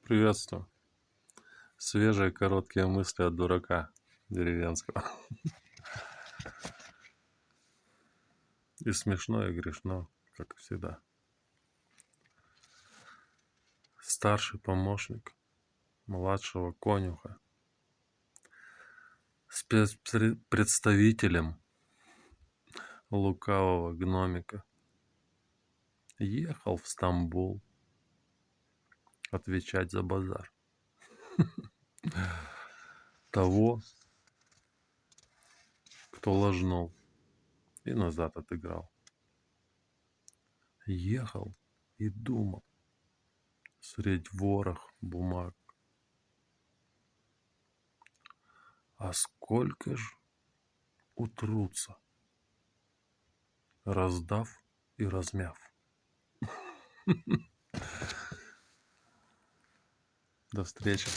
Приветствую. Свежие короткие мысли от дурака деревенского. И смешно, и грешно, как всегда. Старший помощник младшего конюха, спецпредставителем лукавого гномика, ехал в Стамбул отвечать за базар. Того, кто ложнул и назад отыграл. Ехал и думал средь ворох бумаг. А сколько ж утрутся, раздав и размяв. До встречи.